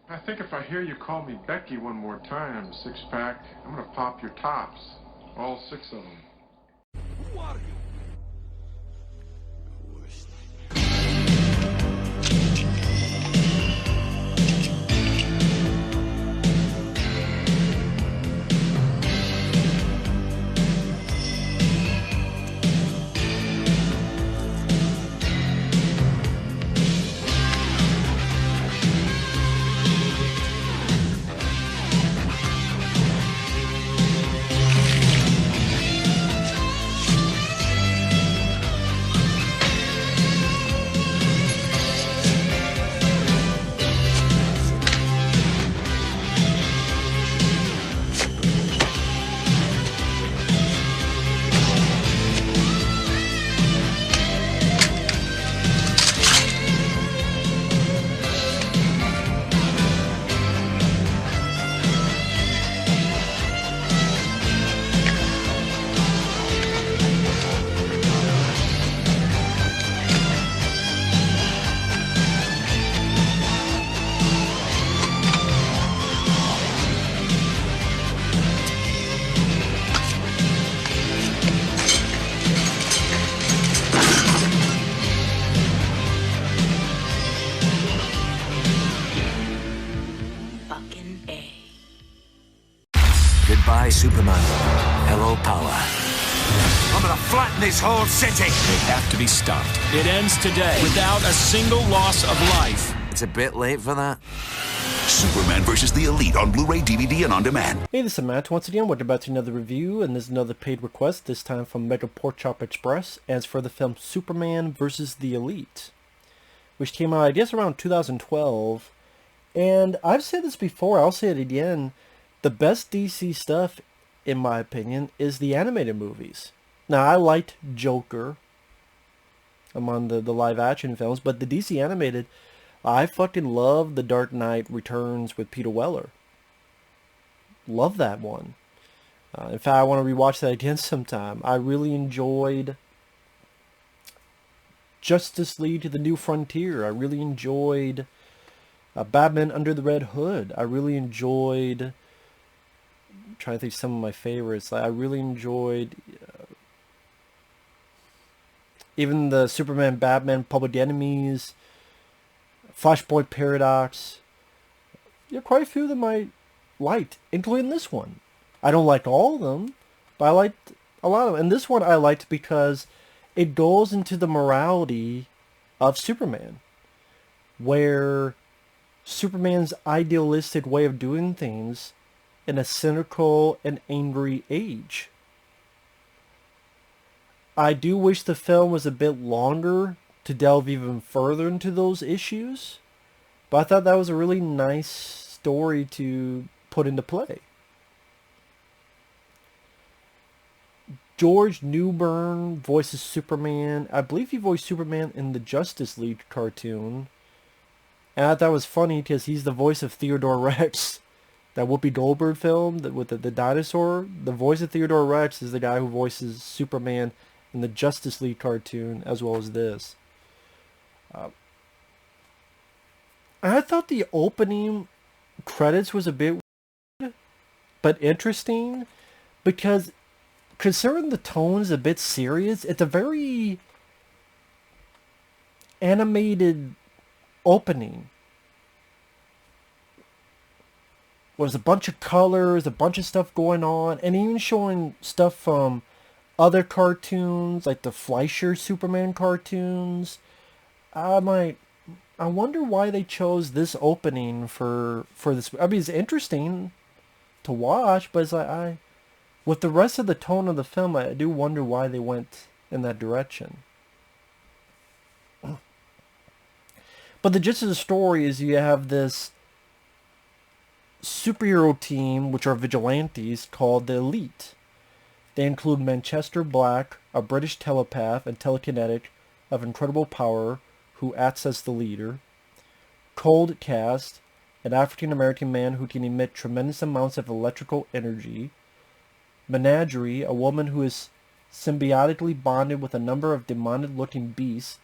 I think if I hear you call me Becky one more time, six-pack, I'm gonna pop your tops. All six of them. Who are you? Goodbye, Superman. Hello, power. I'm gonna flatten this whole city. They have to be stopped. It ends today without a single loss of life. It's a bit late for that. Superman vs. the Elite on Blu-ray, DVD, and on demand. Hey, this is Matt. Once again, we're about to another review, and this is another paid request, this time from MegaPorkChopExpress, as for the film Superman vs. the Elite, which came out, I guess, around 2012. And I've said this before, I'll say it again, the best DC stuff, in my opinion, is the animated movies. Now, I liked Joker among the live-action films, but the DC animated, I fucking love The Dark Knight Returns with Peter Weller. Love that one. In fact, I want to rewatch that again sometime. I really enjoyed Justice League to the New Frontier. I really enjoyed Batman Under the Red Hood. I really enjoyed... I'm trying to think of some of my favorites. I really enjoyed... even the Superman, Batman, Public Enemies... Flashpoint Paradox. Yeah, quite a few of them I liked, including this one. I don't like all of them, but I liked a lot of them. And this one I liked because it goes into the morality of Superman, where Superman's idealistic way of doing things in a cynical and angry age. I do wish the film was a bit longer to delve even further into those issues, but I thought that was a really nice story to put into play. George Newbern voices Superman. I believe he voiced Superman in the Justice League cartoon, and I thought it was funny because he's the voice of Theodore Rex, that Whoopi Goldberg film with the dinosaur. The voice of Theodore Rex is the guy who voices Superman in the Justice League cartoon, as well as this. I thought the opening credits was a bit weird, but interesting, because considering the tone is a bit serious, it's a very animated opening. There's a bunch of colors, a bunch of stuff going on, and even showing stuff from other cartoons, like the Fleischer Superman cartoons. I wonder why they chose this opening for this. I mean, it's interesting to watch, but it's like, with the rest of the tone of the film, I do wonder why they went in that direction. But the gist of the story is you have this superhero team, which are vigilantes, called the Elite. They include Manchester Black, a British telepath and telekinetic of incredible power, who acts as the leader. Cold Cast, an African-American man who can emit tremendous amounts of electrical energy. Menagerie, a woman who is symbiotically bonded with a number of demonic-looking beasts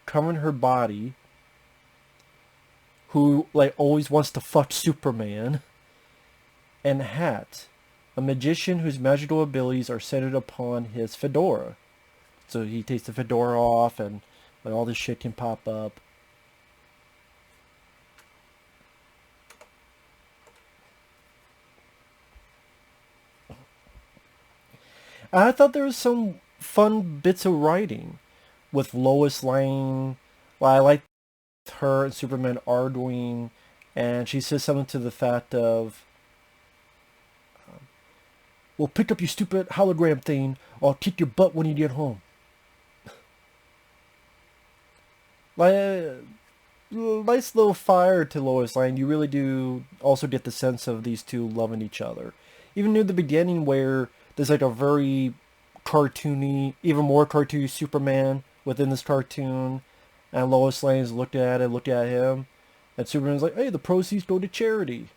covering her body, who like always wants to fuck Superman, and Hat, a magician whose magical abilities are centered upon his fedora. So he takes the fedora off and like all this shit can pop up. I thought there was some fun bits of writing with Lois Lane. Well, I like her and Superman arguing, and she says something to the fact of, "Well, pick up your stupid hologram thing, or I'll kick your butt when you get home." Like, nice little fire to Lois Lane. You really do also get the sense of these two loving each other. Even near the beginning where there's like a very cartoony, even more cartoony Superman within this cartoon, and Lois Lane's looked at him, and Superman's like, "Hey, the proceeds go to charity."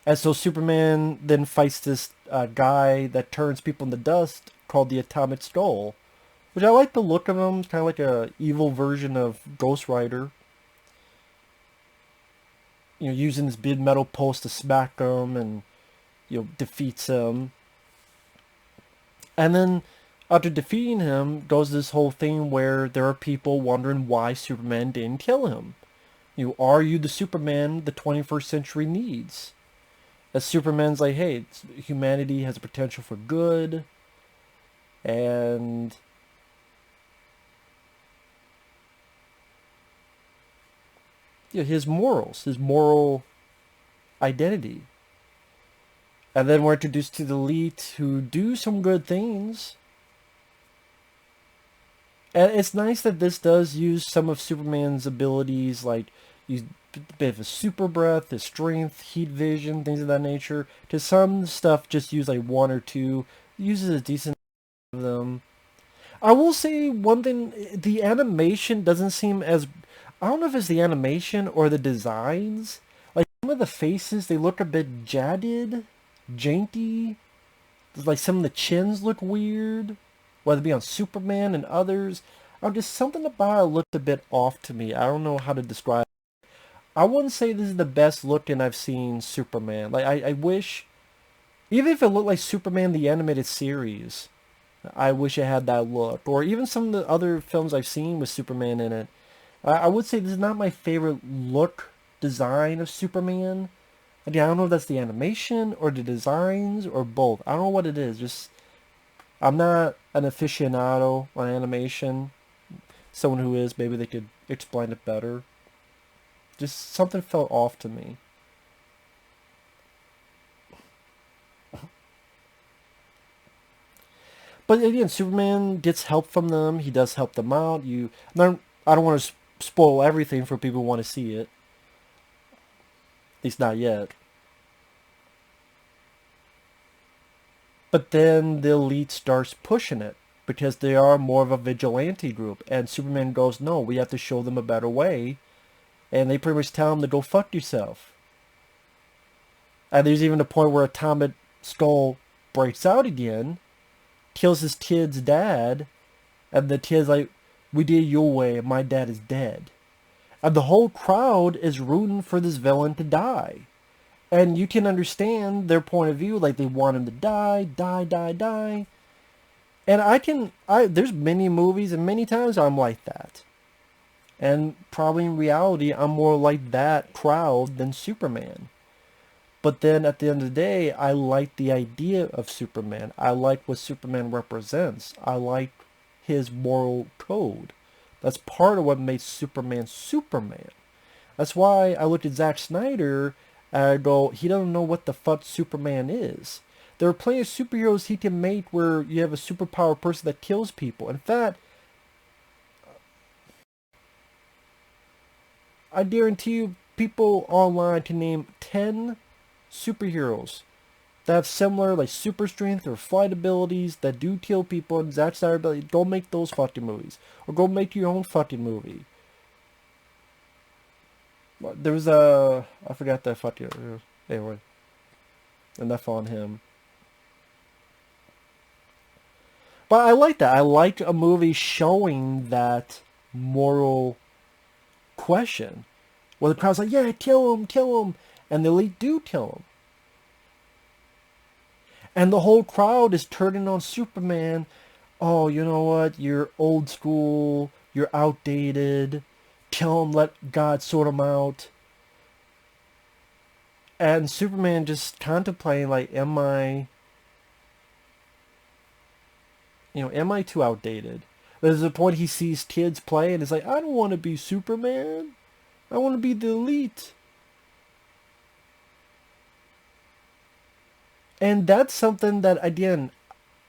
And so Superman then fights this guy that turns people into dust called the Atomic Skull, which I like the look of him. It's kind of like a evil version of Ghost Rider. You know, using this big metal post to smack him and, you know, defeats him. And then after defeating him goes this whole thing where there are people wondering why Superman didn't kill him. You know, are you the Superman the 21st century needs? As Superman's like, hey, humanity has a potential for good, and yeah, his morals, his moral identity. And then we're introduced to the elite who do some good things. And it's nice that this does use some of Superman's abilities, like use a bit of his super breath, his strength, heat vision, things of that nature. To some stuff, just use like one or two. Uses a decent of them. I will say one thing, the animation doesn't seem as... I don't know if it's the animation or the designs. Like, some of the faces, they look a bit jagged, janky. Like, some of the chins look weird. Whether it be on Superman and others. Just something about it looked a bit off to me. I don't know how to describe it. I wouldn't say this is the best looking I've seen Superman. Like, I wish... Even if it looked like Superman the Animated Series, I wish it had that look. Or even some of the other films I've seen with Superman in it. I would say this is not my favorite look design of Superman. Again, I don't know if that's the animation or the designs or both. I don't know what it is. Just, I'm not an aficionado on animation. Someone who is, maybe they could explain it better. Just something felt off to me. But again, Superman gets help from them. He does help them out. I don't want to spoil everything for people who want to see it. At least not yet. But then the elite starts pushing it because they are more of a vigilante group. And Superman goes, no, we have to show them a better way. And they pretty much tell him to go fuck yourself. And there's even a point where Atomic Skull breaks out again, kills his kid's dad, and the kid's like, we did it your way, my dad is dead. And the whole crowd is rooting for this villain to die. And you can understand their point of view, like they want him to die. And there's many movies and many times I'm like that. And probably in reality, I'm more like that crowd than Superman. But then at the end of the day, I like the idea of Superman. I like what Superman represents. I like his moral code. That's part of what makes Superman Superman. That's why I look at Zack Snyder and I go, he doesn't know what the fuck Superman is. There are plenty of superheroes he can make where you have a superpower person that kills people. In fact, I guarantee you people online can name 10 superheroes that have similar like super strength or flight abilities that do kill people, and Zack Snyder ability. Go make those fucking movies. Or go make your own fucking movie. There was I forgot that fucking... Anyway. Enough on him. But I like that. I like a movie showing that moral question. Well, the crowd's like, yeah, kill him. And the elite do kill him. And the whole crowd is turning on Superman. Oh, you know what? You're old school. You're outdated. Kill him. Let God sort him out. And Superman just contemplating, like, am I too outdated? There's a point he sees kids play and he's like, I don't want to be Superman. I want to be the elite. And that's something that, again,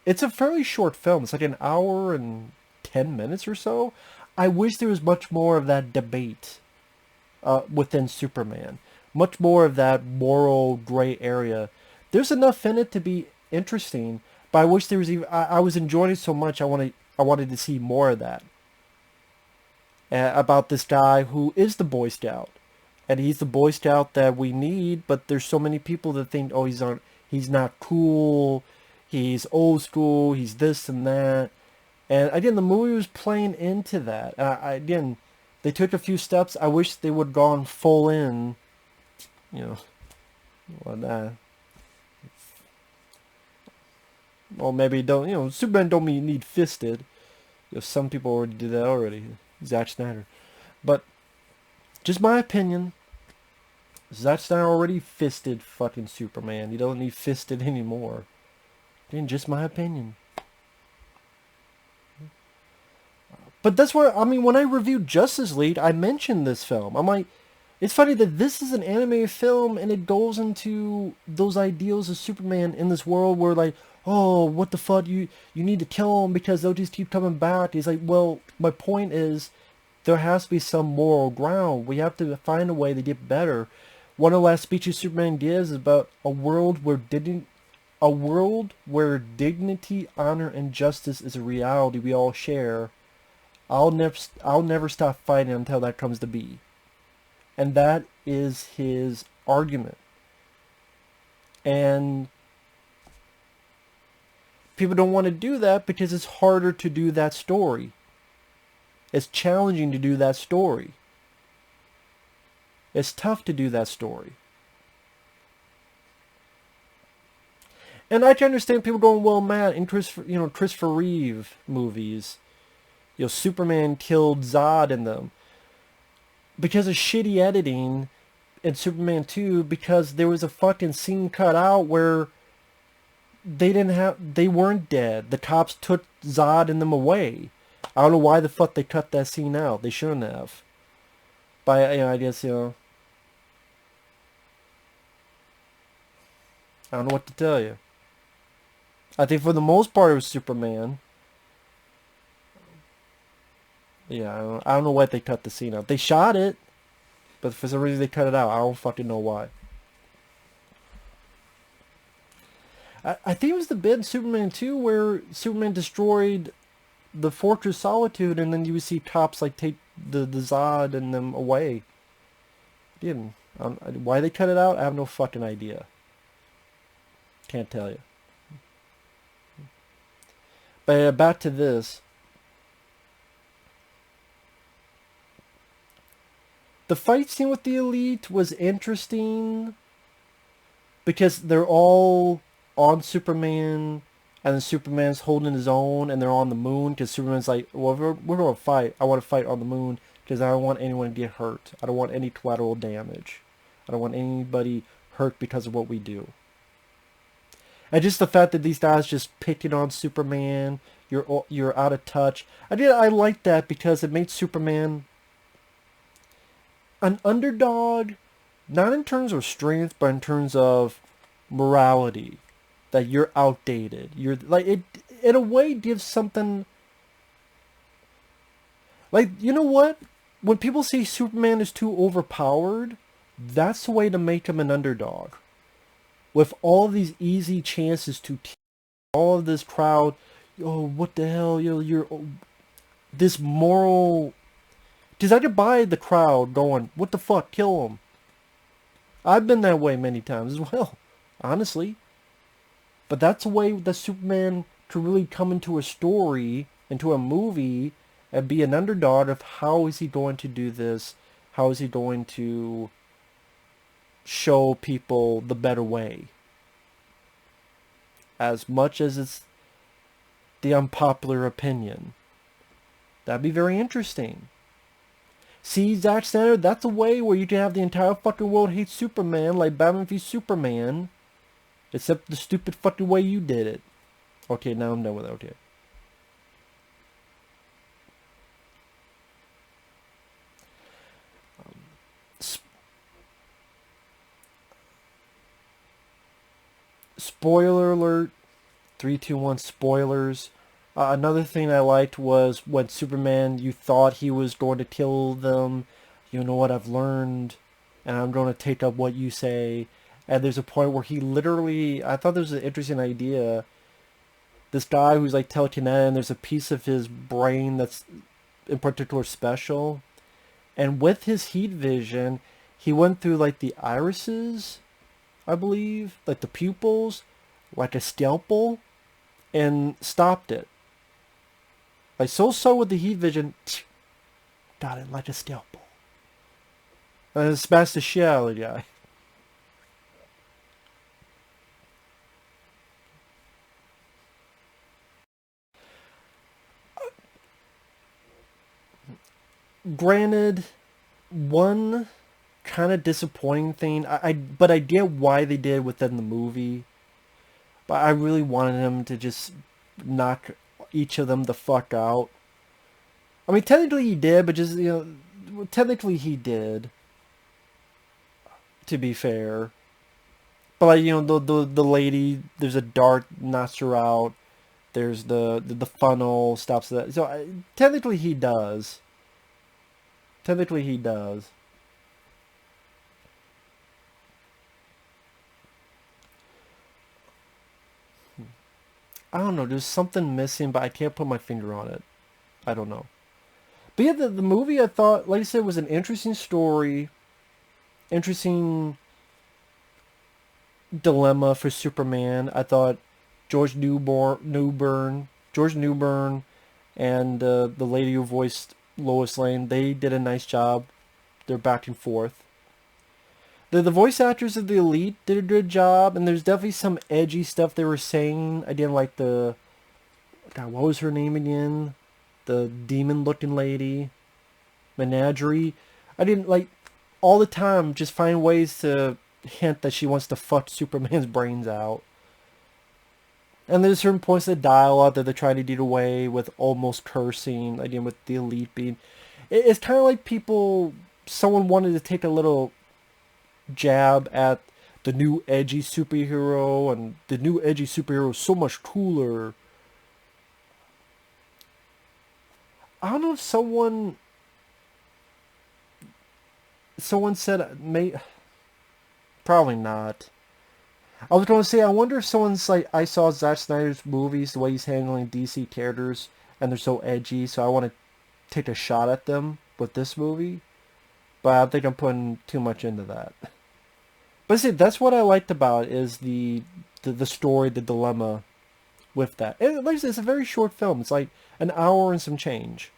it's a fairly short film. It's like an hour and 10 minutes or so. I wish there was much more of that debate within Superman. Much more of that moral gray area. There's enough in it to be interesting, but I wish there was even... I was enjoying it so much I wanted to see more of that. About this guy who is the Boy Scout. And he's the Boy Scout that we need, but there's so many people that think, oh, he's not cool, he's old school, he's this and that. And again, the movie was playing into that. Again, they took a few steps. I wish they would have gone full in, well, maybe don't, Superman don't need fisted. Some people already did that already. Zack Snyder. But, just my opinion, Zack Snyder already fisted fucking Superman. He don't need fisted anymore. Again, just my opinion. But that's where, when I reviewed Justice League, I mentioned this film. I'm like, it's funny that this is an anime film and it goes into those ideals of Superman in this world where, like, oh, what the fuck, you need to kill him because they'll just keep coming back. He's like, well, my point is, there has to be some moral ground. We have to find a way to get better. One of the last speeches Superman gives is about a world where dignity, honor, and justice is a reality we all share. I'll never stop fighting until that comes to be. And that is his argument. And people don't want to do that because it's harder to do that story. It's challenging to do that story. It's tough to do that story. And I can understand people going, well, Matt, in Christopher Reeve movies, Superman killed Zod in them. Because of shitty editing in Superman 2, because there was a fucking scene cut out where they weren't dead. The cops took Zod and them away. I don't know why the fuck they cut that scene out. They shouldn't have. But, I guess, I don't know what to tell you. I think for the most part it was Superman. Yeah, I don't know why they cut the scene out. They shot it, but for some reason they cut it out. I don't fucking know why. I think it was the bit in Superman 2 where Superman destroyed the Fortress Solitude, and then you would see cops like take the Zod and them away. Again, why they cut it out, I have no fucking idea. Can't tell you. But back to this. The fight scene with the Elite was interesting because they're all on Superman, and then Superman's holding his own, and they're on the moon because Superman's like, well, we're going to fight. I want to fight on the moon because I don't want anyone to get hurt. I don't want any collateral damage. I don't want anybody hurt because of what we do. And just the fact that these guys just picking on Superman, you're out of touch. I like that because it made Superman an underdog, not in terms of strength, but in terms of morality. That you're outdated. You're like, it in a way gives something. Like, you know what? When people say Superman is too overpowered, that's the way to make him an underdog. With all of these easy chances to all of this crowd, oh, what the hell, you're this moral. Because I could buy the crowd going, what the fuck, kill him. I've been that way many times as well, honestly. But that's a way that Superman could really come into a story, into a movie, and be an underdog of how is he going to do this how is he going to show people the better way? As much as it's the unpopular opinion. That'd be very interesting. See, Zack Snyder, that's a way where you can have the entire fucking world hate Superman, like Batman v Superman, except the stupid fucking way you did it. Okay, now I'm done with it. Okay. Spoiler alert. 3, 2, 1 spoilers. Another thing I liked was when Superman, you thought he was going to kill them. You know what I've learned, and I'm going to take up what you say. And there's a point where he literally, I thought there was an interesting idea. This guy who's like telekinetic, and there's a piece of his brain that's in particular special. And with his heat vision, he went through like the irises, I believe, like the pupils, like a scalpel, and stopped it. Like so with the heat vision, got it like a scalpel. And smashed the shit out of the guy. Granted, one kind of disappointing thing, but I get why they did within the movie. But I really wanted him to just knock each of them the fuck out. I mean, technically he did, but just, technically he did. To be fair. But like, the lady, there's a dart, knocks her out. There's the funnel, stops that. So technically he does. Technically he does. I don't know, there's something missing, but I can't put my finger on it. I don't know. But yeah, the movie, I thought, like I said, was an interesting story. Interesting dilemma for Superman. I thought George Newbern, and the lady who voiced Lois Lane, they did a nice job. They're back and forth. The voice actors of the Elite did a good job, and there's definitely some edgy stuff they were saying. I didn't like God, what was her name again? The demon-looking lady. Menagerie. I didn't like, all the time, just find ways to hint that she wants to fuck Superman's brains out. And there's certain points of dialogue that they're trying to get away with almost cursing. Again, with the Elite being... It's kind of like someone wanted to take a little jab at the new edgy superhero, and the new edgy superhero is so much cooler. I don't know if someone said, probably not. I was going to say, I wonder if someone's like, I saw Zack Snyder's movies, the way he's handling DC characters, and they're so edgy, so I want to take a shot at them with this movie. But I think I'm putting too much into that. But see, that's what I liked about it, is the story, the dilemma with that. And like I said, it's a very short film. It's like an hour and some change.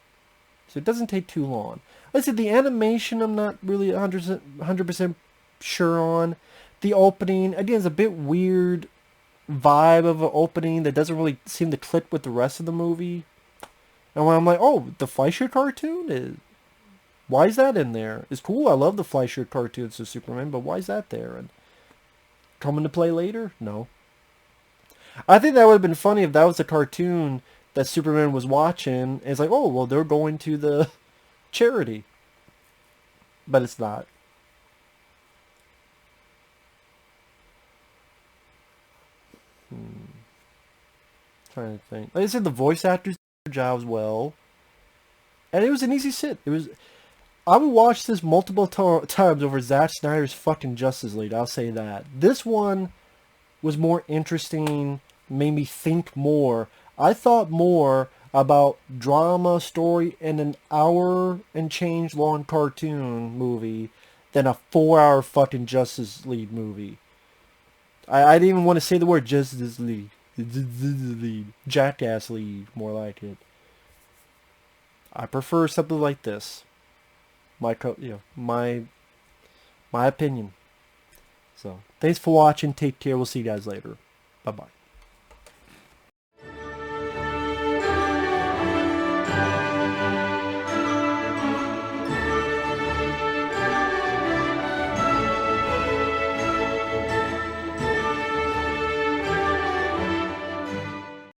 So it doesn't take too long. Like I said, the animation I'm not really 100% sure on. The opening, again, is a bit weird vibe of an opening that doesn't really seem to click with the rest of the movie. And when I'm like, oh, the Fleischer cartoon? Why is that in there? It's cool. I love the Fleischer cartoons of Superman, but why is that there? And coming to play later? No. I think that would have been funny if that was a cartoon that Superman was watching. And it's like, oh, well, they're going to the charity. But it's not. Trying to think. Like I said, the voice actors did their jobs well. And it was an easy sit. I would watch this multiple times over Zack Snyder's fucking Justice League. I'll say that. This one was more interesting, made me think more. I thought more about drama, story, and an hour and change long cartoon movie than a 4-hour fucking Justice League movie. I didn't even want to say the word Justice League. Jackass League, more like it. I prefer something like this. my opinion. So thanks for watching. Take care. We'll see you guys later. Bye bye.